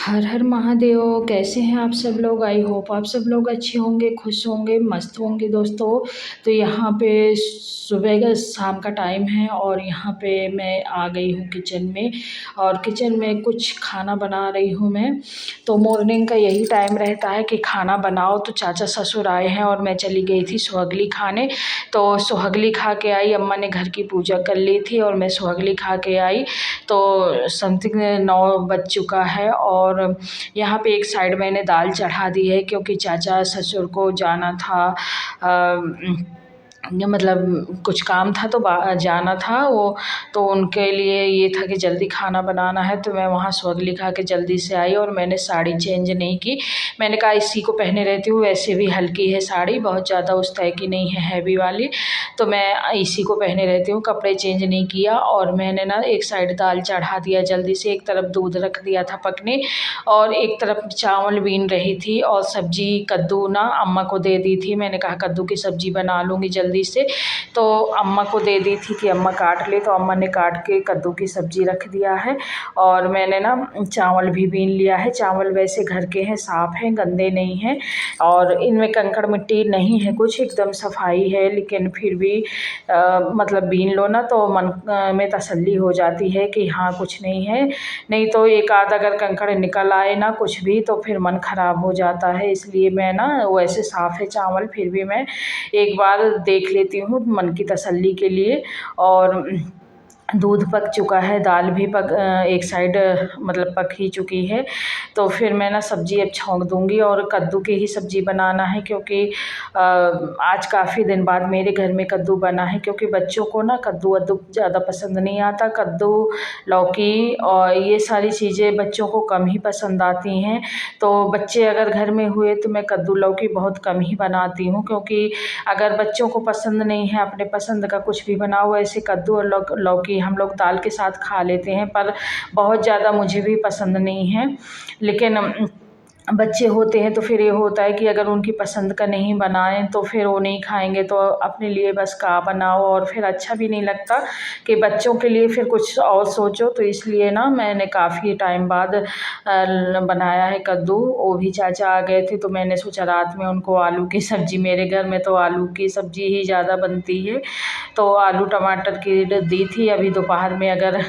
हर हर महादेव। कैसे हैं आप सब लोग? आई होप आप सब लोग अच्छे होंगे, खुश होंगे, मस्त होंगे दोस्तों। तो यहाँ पे सुबह का शाम का टाइम है और यहाँ पे मैं आ गई हूँ किचन में और किचन में कुछ खाना बना रही हूँ मैं। तो मॉर्निंग का यही टाइम रहता है कि खाना बनाओ। तो चाचा ससुर आए हैं और मैं चली गई थी सुहागली खाने। तो सुहागली खा के आई, अम्मा ने घर की पूजा कर ली थी और मैं सुहागली खा के आई। तो समथिंग 9 बज चुका है और यहाँ पे एक साइड मैंने दाल चढ़ा दी है क्योंकि चाचा ससुर को जाना था। मतलब कुछ काम था तो जाना था वो, तो उनके लिए ये था कि जल्दी खाना बनाना है। तो मैं वहाँ सुहागली खा के जल्दी से आई और मैंने साड़ी चेंज नहीं की। मैंने कहा इसी को पहने रहती हूँ, वैसे भी हल्की है साड़ी, बहुत ज़्यादा उस तरह की नहीं है हैवी वाली, तो मैं इसी को पहने रहती हूँ, कपड़े चेंज नहीं किया। और मैंने ना एक साइड दाल चढ़ा दिया जल्दी से, एक तरफ दूध रख दिया था पकने और एक तरफ चावल बीन रही थी और सब्जी कद्दू ना अम्मा को दे दी थी। मैंने कहा कद्दू की सब्ज़ी बना लूँगी जल्दी से, तो अम्मा को दे दी थी कि अम्मा काट ले, तो अम्मा ने काट के कद्दू की सब्ज़ी रख दिया है। और मैंने ना चावल भी बीन लिया है। चावल वैसे घर के हैं, साफ़ हैं, गंदे नहीं हैं और इनमें कंकड़ मिट्टी नहीं है, कुछ एकदम सफाई है, लेकिन फिर भी मतलब बीन लो ना तो मन में तसल्ली हो जाती है कि हाँ कुछ नहीं है। नहीं तो एक आध अगर कंकड़ निकल आए ना कुछ भी तो फिर मन ख़राब हो जाता है। इसलिए मैं ना वैसे साफ़ है चावल, फिर भी मैं एक बार देख लेती हूँ मन की तसल्ली के लिए। और दूध पक चुका है, दाल भी एक साइड मतलब पक ही चुकी है। तो फिर मैं ना सब्ज़ी अब छौंक दूँगी और कद्दू की ही सब्ज़ी बनाना है क्योंकि आज काफ़ी दिन बाद मेरे घर में कद्दू बना है क्योंकि बच्चों को ना कद्दू वद्दू ज़्यादा पसंद नहीं आता। कद्दू, लौकी और ये सारी चीज़ें बच्चों को कम ही पसंद आती हैं। तो बच्चे अगर घर में हुए तो मैं कद्दू लौकी बहुत कम ही बनाती हूँ क्योंकि अगर बच्चों को पसंद नहीं है, अपने पसंद का कुछ भी बनाओ। ऐसे कद्दू और लौकी हम लोग दाल के साथ खा लेते हैं, पर बहुत ज़्यादा मुझे भी पसंद नहीं है। लेकिन बच्चे होते हैं तो फिर ये होता है कि अगर उनकी पसंद का नहीं बनाएं तो फिर वो नहीं खाएंगे, तो अपने लिए बस का बनाओ और फिर अच्छा भी नहीं लगता कि बच्चों के लिए फिर कुछ और सोचो। तो इसलिए ना मैंने काफ़ी टाइम बाद बनाया है कद्दू। वो भी चाचा आ गए थे तो मैंने सोचा रात में उनको आलू की सब्ज़ी, मेरे घर में तो आलू की सब्ज़ी ही ज़्यादा बनती है, तो आलू टमाटर की दी थी। अभी दोपहर में अगर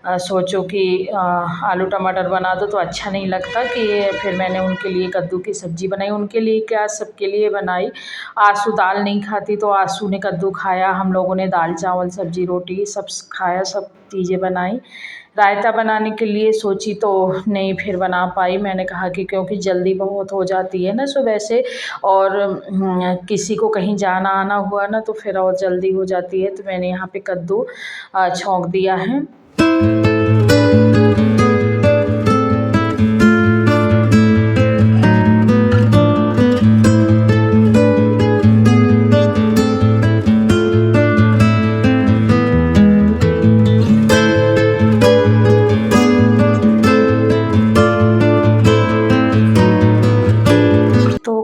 सोचो कि आलू टमाटर बना दो तो अच्छा नहीं लगता कि फिर मैंने उनके लिए कद्दू की सब्ज़ी बनाई। उनके लिए क्या, सबके लिए बनाई। आसू दाल नहीं खाती तो आसू ने कद्दू खाया, हम लोगों ने दाल चावल सब्ज़ी रोटी सब खाया, सब चीज़ें बनाई। रायता बनाने के लिए सोची तो नहीं फिर बना पाई। मैंने कहा कि क्योंकि जल्दी बहुत हो जाती है ना सुबह से और किसी को कहीं जाना आना हुआ ना तो फिर और जल्दी हो जाती है, तो मैंने यहाँ पे कद्दू छौंक दिया है।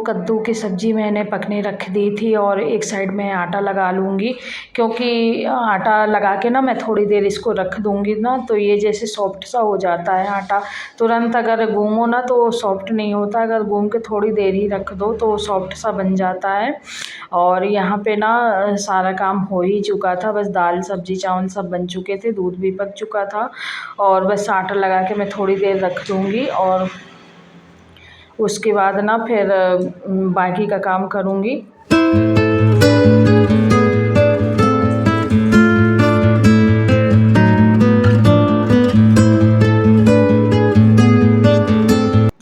कद्दू की सब्ज़ी मैंने पकने रख दी थी और एक साइड में आटा लगा लूँगी क्योंकि आटा लगा के ना मैं थोड़ी देर इसको रख दूँगी ना तो ये जैसे सॉफ्ट सा हो जाता है आटा। तुरंत अगर गूँमो ना तो सॉफ्ट नहीं होता, अगर गूँम के थोड़ी देर ही रख दो तो सॉफ्ट सा बन जाता है। और यहाँ पे ना सारा काम हो ही चुका था, बस दाल सब्ज़ी चावल सब बन चुके थे, दूध भी पक चुका था और बस आटा लगा के मैं थोड़ी देर रख दूँगी और उसके बाद ना फिर बाकी का काम करूँगी।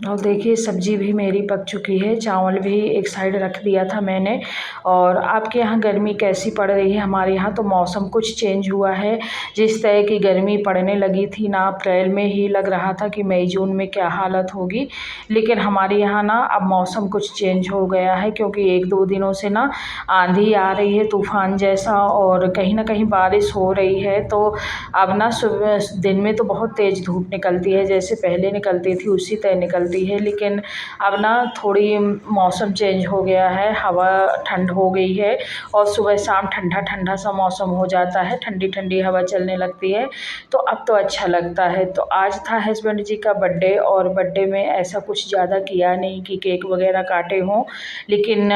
और देखिए सब्ज़ी भी मेरी पक चुकी है, चावल भी एक साइड रख दिया था मैंने। और आपके यहाँ गर्मी कैसी पड़ रही है? हमारे यहाँ तो मौसम कुछ चेंज हुआ है। जिस तरह की गर्मी पड़ने लगी थी ना अप्रैल में ही लग रहा था कि मई जून में क्या हालत होगी, लेकिन हमारे यहाँ ना अब मौसम कुछ चेंज हो गया है क्योंकि 1-2 दिनों से ना आंधी आ रही है तूफ़ान जैसा और कहीं ना कहीं बारिश हो रही है। तो अब ना सुबह दिन में तो बहुत तेज़ धूप निकलती है, जैसे पहले निकलती थी उसी तरह निकलती है। है, लेकिन अब ना थोड़ी मौसम चेंज हो गया है, हवा ठंड हो गई है और सुबह शाम ठंडा ठंडा सा मौसम हो जाता है, ठंडी ठंडी हवा चलने लगती है, तो अब तो अच्छा लगता है। तो आज था हस्बैंड जी का बर्थडे और बर्थडे में ऐसा कुछ ज़्यादा किया नहीं कि केक वगैरह काटे हों, लेकिन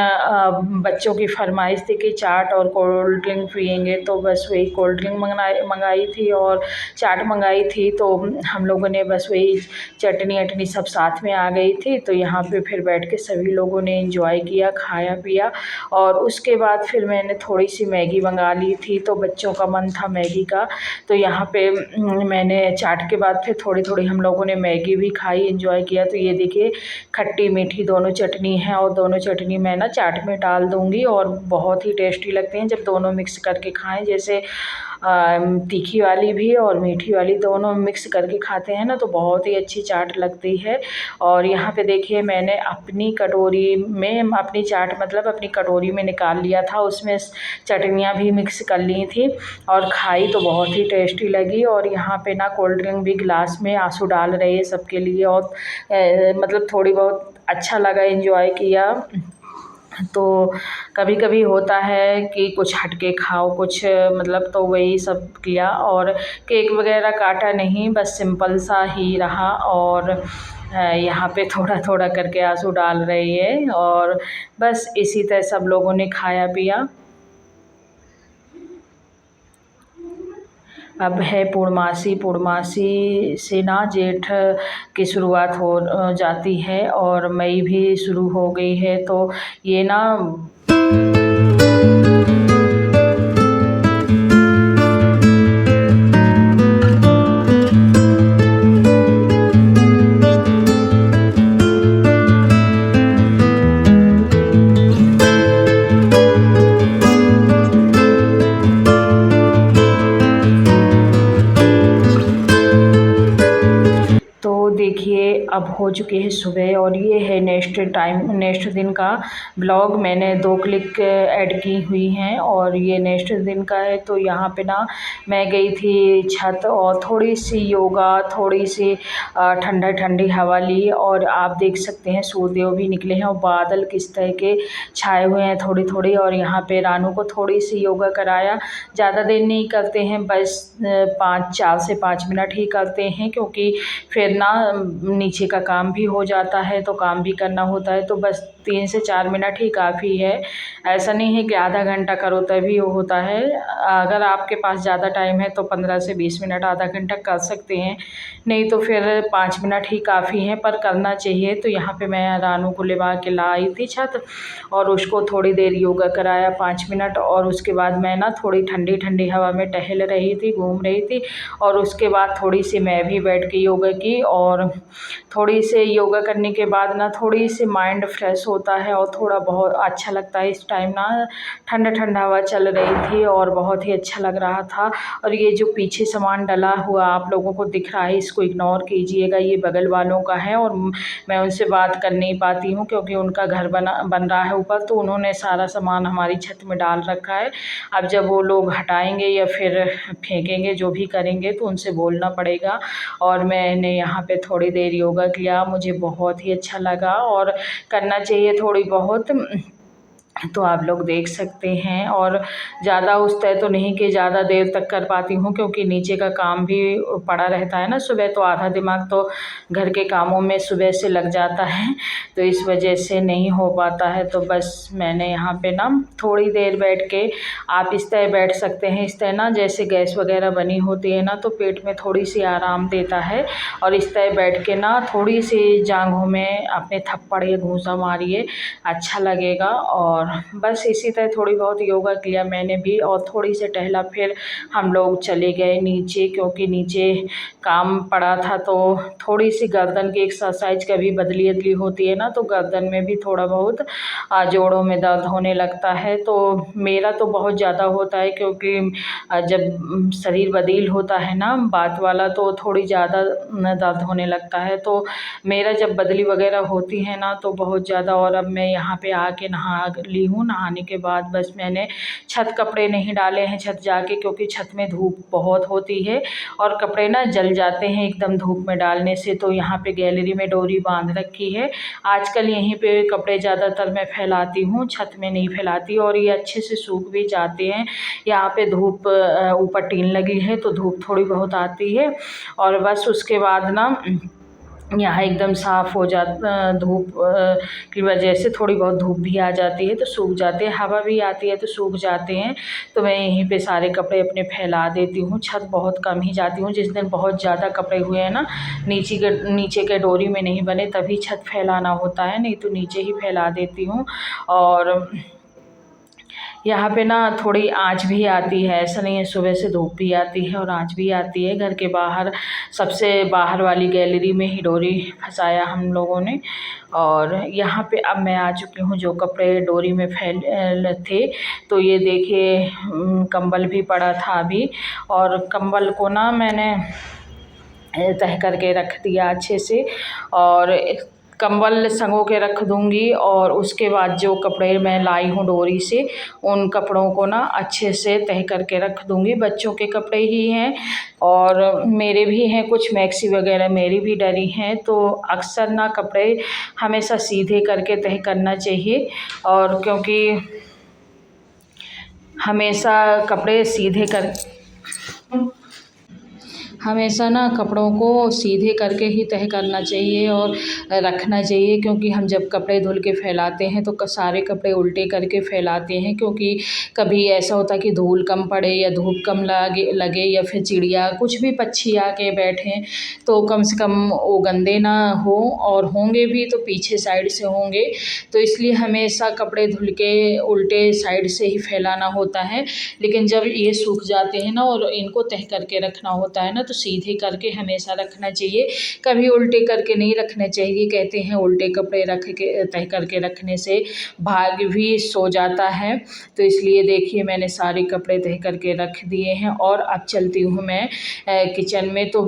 बच्चों की फरमाइश थी कि चाट और कोल्ड ड्रिंक पिएंगे, तो बस वही कोल्ड ड्रिंक मंगाई थी और चाट मंगाई थी। तो हम लोगों ने बस वही चटनी वटनी सब साथ में आ गई थी, तो यहाँ पे फिर बैठ के सभी लोगों ने एंजॉय किया, खाया पिया। और उसके बाद फिर मैंने थोड़ी सी मैगी मंगा ली थी, तो बच्चों का मन था मैगी का, तो यहाँ पे मैंने चाट के बाद फिर थोड़ी थोड़ी हम लोगों ने मैगी भी खाई, एंजॉय किया। तो ये देखिए खट्टी मीठी दोनों चटनी है और दोनों चटनी मैं ना चाट में डाल दूँगी और बहुत ही टेस्टी लगते हैं जब दोनों मिक्स करके खाएं। जैसे तीखी वाली भी और मीठी वाली दोनों मिक्स करके खाते हैं ना, तो बहुत ही अच्छी चाट लगती है। और यहाँ पे देखिए मैंने अपनी कटोरी में अपनी चाट मतलब अपनी कटोरी में निकाल लिया था, उसमें चटनियाँ भी मिक्स कर ली थी और खाई तो बहुत ही टेस्टी लगी। और यहाँ पे ना कोल्ड ड्रिंक भी गिलास में आंसू डाल रहे हैं सबके लिए और मतलब थोड़ी बहुत अच्छा लगा, एंजॉय किया। तो कभी कभी होता है कि कुछ हटके खाओ कुछ, मतलब तो वही सब किया और केक वगैरह काटा नहीं, बस सिंपल सा ही रहा। और यहाँ पे थोड़ा थोड़ा करके आंसू डाल रही है और बस इसी तरह सब लोगों ने खाया पिया। अब है पूर्णमासी, पूर्णमासी से ना जेठ की शुरुआत हो जाती है और मई भी शुरू हो गई है। तो ये ना देखिए अब हो चुकी है सुबह और ये है नेक्स्ट दिन का ब्लॉग। मैंने 2 क्लिक ऐड की हुई हैं और ये नेक्स्ट दिन का है। तो यहाँ पे ना मैं गई थी छत और थोड़ी सी योगा, थोड़ी सी ठंडा ठंडी हवा ली और आप देख सकते हैं सूर्यदेव भी निकले हैं और बादल किस तरह के छाए हुए हैं थोड़ी थोड़ी। और यहाँ पे रानू को थोड़ी सी योगा कराया, ज़्यादा देर नहीं करते हैं, बस 4 से 5 मिनट ही करते हैं, क्योंकि फिर ना नीचे का काम भी हो जाता है तो काम भी करना होता है। तो बस 3 से 4 मिनट ही काफ़ी है, ऐसा नहीं है कि आधा घंटा करो तभी वो होता है। अगर आपके पास ज़्यादा टाइम है तो 15 से 20 मिनट आधा घंटा कर सकते हैं, नहीं तो फिर 5 मिनट ही काफ़ी हैं, पर करना चाहिए। तो यहाँ पे मैं रानू को लेवा के लाई थी छत और उसको थोड़ी देर योगा कराया 5 मिनट और उसके बाद मैं ना थोड़ी ठंडी ठंडी हवा में टहल रही थी, घूम रही थी। और उसके बाद थोड़ी सी मैं भी बैठ के योगा की और थोड़ी से योगा करने के बाद ना थोड़ी सी माइंड फ्रेश होता है और थोड़ा बहुत अच्छा लगता है। इस टाइम ना ठंडा ठंडा हवा चल रही थी और बहुत ही अच्छा लग रहा था। और ये जो पीछे सामान डला हुआ आप लोगों को दिख रहा है, इसको इग्नोर कीजिएगा, ये बगल वालों का है और मैं उनसे बात कर नहीं पाती हूँ क्योंकि उनका घर बन रहा है ऊपर, तो उन्होंने सारा सामान हमारी छत में डाल रखा है। अब जब वो लोग हटाएंगे या फिर फेंकेंगे, जो भी करेंगे, तो उनसे बोलना पड़ेगा। और मैंने यहाँ पे थोड़ी देर योगा किया, मुझे बहुत ही अच्छा लगा और करना चाहिए थोड़ी बहुत, तो आप लोग देख सकते हैं। और ज़्यादा उस तय तो नहीं कि ज़्यादा देर तक कर पाती हूँ, क्योंकि नीचे का काम भी पड़ा रहता है ना सुबह, तो आधा दिमाग तो घर के कामों में सुबह से लग जाता है, तो इस वजह से नहीं हो पाता है। तो बस मैंने यहाँ पे ना थोड़ी देर बैठ के, आप इस तरह बैठ सकते हैं, इस तरह ना जैसे गैस वगैरह बनी होती है ना, तो पेट में थोड़ी सी आराम देता है। और इस तरह बैठ के ना थोड़ी सी जांघों में अपने थप्पड़ या घूंसा मारिए, अच्छा लगेगा। और बस इसी तरह थोड़ी बहुत योगा किया मैंने भी और थोड़ी से टहला, फिर हम लोग चले गए नीचे, क्योंकि नीचे काम पड़ा था। तो थोड़ी सी गर्दन की एक्सरसाइज कभी बदली बदली होती है ना, तो गर्दन में भी थोड़ा बहुत जोड़ों में दर्द होने लगता है। तो मेरा तो बहुत ज़्यादा होता है, क्योंकि जब शरीर बदील होता है ना बात वाला, तो थोड़ी ज़्यादा दर्द होने लगता है। तो मेरा जब बदली वगैरह होती है ना तो बहुत ज़्यादा। और अब मैं यहाँ पे आके नहा ली हूँ। नहाने के बाद बस मैंने छत कपड़े नहीं डाले हैं छत जाके, क्योंकि छत में धूप बहुत होती है और कपड़े ना जल जाते हैं एकदम धूप में डालने से। तो यहाँ पे गैलरी में डोरी बांध रखी है। आजकल यहीं पे कपड़े ज़्यादातर मैं फैलाती हूँ, छत में नहीं फैलाती, और ये अच्छे से सूख भी जाते हैं। यहाँ पे धूप ऊपर टीन लगी है तो धूप थोड़ी बहुत आती है, और बस उसके बाद ना यहाँ एकदम साफ़ हो जाता, धूप की वजह से थोड़ी बहुत धूप भी आ जाती है तो सूख जाते हैं, हवा भी आती है तो सूख जाते हैं। तो मैं यहीं पे सारे कपड़े अपने फैला देती हूँ। छत बहुत कम ही जाती हूँ, जिस दिन बहुत ज़्यादा कपड़े हुए हैं ना, नीचे के डोरी में नहीं बने तभी छत फैलाना होता है, नहीं तो नीचे ही फैला देती हूँ। और यहाँ पे ना थोड़ी आँच भी आती है, ऐसा नहीं है, सुबह से धूप भी आती है और आँच भी आती है। घर के बाहर सबसे बाहर वाली गैलरी में ही डोरी फंसाया हम लोगों ने। और यहाँ पे अब मैं आ चुकी हूँ, जो कपड़े डोरी में फैल थे तो ये देखिए कंबल भी पड़ा था अभी, और कंबल को ना मैंने तह करके रख दिया अच्छे से, और कंबल संगो के रख दूँगी। और उसके बाद जो कपड़े मैं लाई हूँ डोरी से, उन कपड़ों को ना अच्छे से तह करके रख दूँगी। बच्चों के कपड़े ही हैं और मेरे भी हैं, कुछ मैक्सी वगैरह मेरी भी डरी हैं। तो अक्सर ना कपड़े हमेशा सीधे करके तह करना चाहिए, और क्योंकि हमेशा कपड़े सीधे कर हमेशा ना कपड़ों को सीधे करके ही तह करना चाहिए और रखना चाहिए, क्योंकि हम जब कपड़े धुल के फैलाते हैं तो सारे कपड़े उल्टे करके फैलाते हैं, क्योंकि कभी ऐसा होता है कि धूल कम पड़े या धूप कम लगे या फिर चिड़िया कुछ भी पक्षी आके बैठें, तो कम से कम वो गंदे ना हो, और होंगे भी तो पीछे साइड से होंगे। तो इसलिए हमेशा कपड़े धुल के उल्टे साइड से ही फैलाना होता है। लेकिन जब ये सूख जाते हैं ना और इनको तह करके रखना होता है ना, तो सीधे करके हमेशा रखना चाहिए, कभी उल्टे करके नहीं रखने चाहिए। कहते हैं उल्टे कपड़े रख के तह करके रखने से भाग भी सो जाता है। तो इसलिए देखिए मैंने सारे कपड़े तह करके रख दिए हैं। और अब चलती हूँ मैं किचन में। तो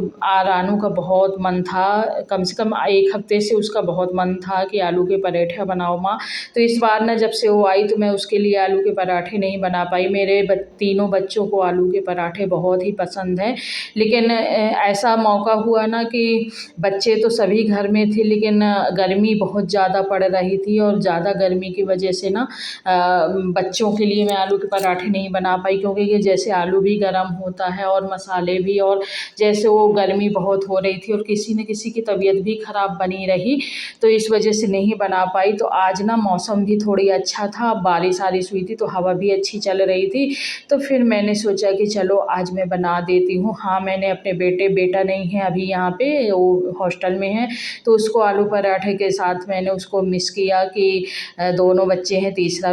रानू का बहुत मन था, कम से कम 1 हफ्ते से उसका बहुत मन था कि आलू के पराठे बनाओ माँ। तो इस बार ना जब से वो आई तो मैं उसके लिए आलू के पराठे नहीं बना पाई। मेरे तीनों बच्चों को आलू के पराठे बहुत ही पसंद हैं, लेकिन ऐसा मौका हुआ ना कि बच्चे तो सभी घर में थे, लेकिन गर्मी बहुत ज़्यादा पड़ रही थी, और ज़्यादा गर्मी की वजह से ना बच्चों के लिए मैं आलू के पराठे नहीं बना पाई, क्योंकि ये जैसे आलू भी गर्म होता है और मसाले भी, और जैसे वो गर्मी बहुत हो रही थी और किसी न किसी की तबीयत भी ख़राब बनी रही, तो इस वजह से नहीं बना पाई। तो आज ना मौसम भी थोड़ी अच्छा था, बारिश हुई थी तो हवा भी अच्छी चल रही थी, तो फिर मैंने सोचा कि चलो आज मैं बना देती हूँ। हाँ, मैंने अपने बेटा नहीं है अभी यहाँ पे, वो हॉस्टल में है, तो उसको आलू पराठे के साथ मैंने उसको मिक्स किया कि दोनों बच्चे हैं, तीसरा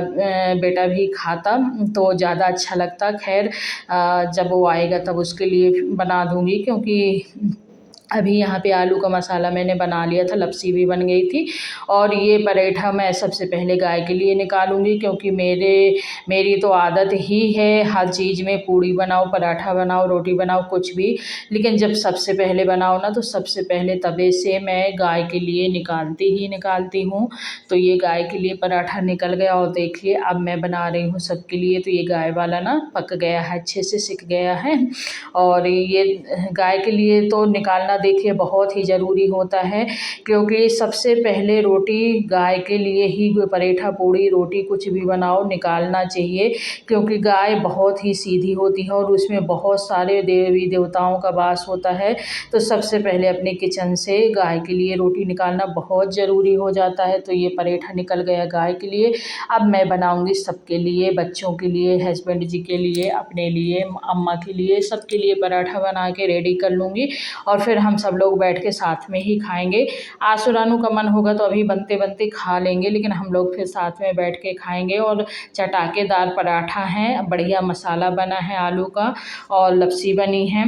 बेटा भी खाता तो ज़्यादा अच्छा लगता। खैर जब वो आएगा तब उसके लिए बना दूँगी, क्योंकि अभी यहाँ पे आलू का मसाला मैंने बना लिया था, लपसी भी बन गई थी। और ये पराठा मैं सबसे पहले गाय के लिए निकालूंगी, क्योंकि मेरी तो आदत ही है हर चीज़ में पूड़ी बनाओ, पराठा बनाओ, रोटी बनाओ, कुछ भी, लेकिन जब सबसे पहले बनाओ ना तो सबसे पहले तवे से मैं गाय के लिए निकालती हूँ। तो ये गाय के लिए पराठा निकल गया, और देखिए अब मैं बना रही हूँ सबके लिए। तो ये गाय वाला ना पक गया है, अच्छे से सिक गया है। और ये गाय के लिए तो निकालना देखिए बहुत ही ज़रूरी होता है, क्योंकि सबसे पहले रोटी गाय के लिए ही, पराठा पूड़ी रोटी कुछ भी बनाओ निकालना चाहिए, क्योंकि गाय बहुत ही सीधी होती है और उसमें बहुत सारे देवी देवताओं का वास होता है। तो सबसे पहले अपने किचन से गाय के लिए रोटी निकालना बहुत ज़रूरी हो जाता है। तो ये पराठा निकल गया गाय के लिए। अब मैं बनाऊंगी सबके लिए, बच्चों के लिए, हस्बैंड जी के लिए, अपने लिए, अम्मा के लिए, सबके लिए पराठा बना के रेडी कर लूँगी, और फिर हम सब लोग बैठ के साथ में ही खाएंगे। आसू रानू का मन होगा तो अभी बनते बनते खा लेंगे, लेकिन हम लोग फिर साथ में बैठ के खाएंगे। और चटाकेदार पराठा है, बढ़िया मसाला बना है आलू का, और लपसी बनी है।